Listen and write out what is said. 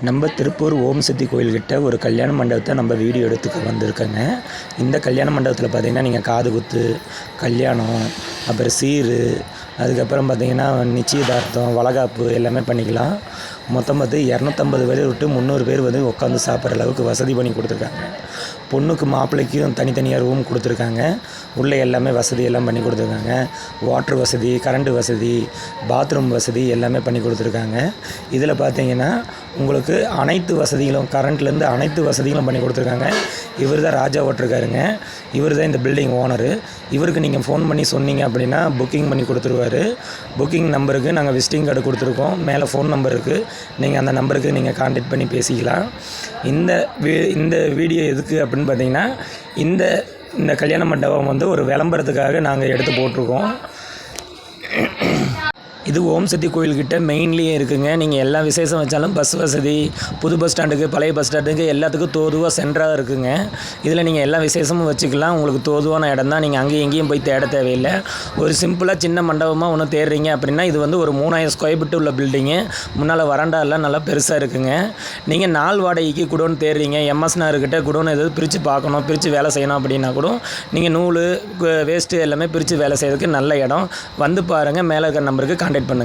நம்ம திருப்பூர் ஓம் சக்தி கோயில்கிட்ட ஒரு கல்யாண மண்டபத்தை நம்ம வீடியோ எடுத்துக்க வந்திருக்கோங்க. இந்த கல்யாண மண்டபத்தில் பார்த்திங்கன்னா நீங்கள் காது குத்து, கல்யாணம், அப்புறம் சீர், அதுக்கப்புறம் பார்த்திங்கன்னா நிச்சயதார்த்தம், வளைகாப்பு எல்லாமே பண்ணிக்கலாம். மொத்தம் பார்த்து 250 பேர் விட்டு 300 பேர் வந்து உட்காந்து சாப்பிட்ற அளவுக்கு வசதி பண்ணி கொடுத்துருக்காங்க. பொண்ணுக்கு மாப்பிள்ளைக்கும் தனித்தனியாக ரூம் கொடுத்துருக்காங்க. உள்ளே எல்லாமே வசதி எல்லாம் பண்ணி கொடுத்துருக்காங்க. வாட்ரு வசதி, கரண்ட்டு வசதி, பாத்ரூம் வசதி எல்லாமே பண்ணி கொடுத்துருக்காங்க. இதில் பார்த்திங்கன்னா உங்களுக்கு அனைத்து வசதிகளும், கரண்ட்லேருந்து அனைத்து வசதிகளும் பண்ணி கொடுத்துருக்காங்க. இவர் தான் ராஜா ஓட்டிருக்காருங்க. இவர் தான் இந்த பில்டிங் ஓனரு. இவருக்கு நீங்கள் ஃபோன் பண்ணி சொன்னீங்க அப்படின்னா புக்கிங் பண்ணி கொடுத்துருவாரு. புக்கிங் நம்பருக்கு நாங்கள் விசிட்டிங் கார்டு கொடுத்துருக்கோம். மேலே ஃபோன் நம்பர் இருக்குது. நீங்கள் அந்த நம்பருக்கு நீங்கள் கான்டாக்ட் பண்ணி பேசிக்கலாம். இந்த வீடியோ எதுக்கு அப்படின்னு பார்த்தீங்கன்னா, இந்த கல்யாண மண்டபம் வந்து ஒரு விளம்பரத்துக்காக நாங்கள் எடுத்து போட்டிருக்கோம். இது ஓம் சக்தி கோயில்கிட்ட மெயின்லேயே இருக்குங்க. நீங்கள் எல்லா விசேஷம் வச்சாலும் பஸ் வசதி, புது பஸ் ஸ்டாண்டுக்கு, பழைய பஸ் ஸ்டாண்டுக்கு எல்லாத்துக்கும் தோதுவாக சென்டராக இருக்குங்க. இதில் நீங்கள் எல்லா விசேஷமும் வச்சுக்கலாம். உங்களுக்கு தோதுவான இடம் தான். நீங்கள் அங்கேயும் எங்கேயும் போய் தேட தேவையில்லை. ஒரு சிம்பிளாக சின்ன மண்டபமாக ஒன்று தேடுறீங்க அப்படின்னா, இது வந்து ஒரு 3000 ஸ்கொயர் ஃபீட் உள்ள பில்டிங்கு. முன்னால் வராண்டாலாம் நல்லா பெருசாக இருக்குங்க. நீங்கள் நாள் வாடகைக்கு குடோன் தேடுறீங்க, எம்எஸ் நகர்கிட்ட குடோன் எதாவது பிரித்து பார்க்கணும், பிரித்து வேலை செய்யணும் அப்படின்னா கூட நீங்கள் நூல், வேஸ்ட்டு எல்லாமே பிரித்து வேலை செய்யறதுக்கு நல்ல இடம். வந்து பாருங்கள். மேலே இருக்கிற நம்பருக்கு கான்டாக்ட் பண்ணுங்கள்.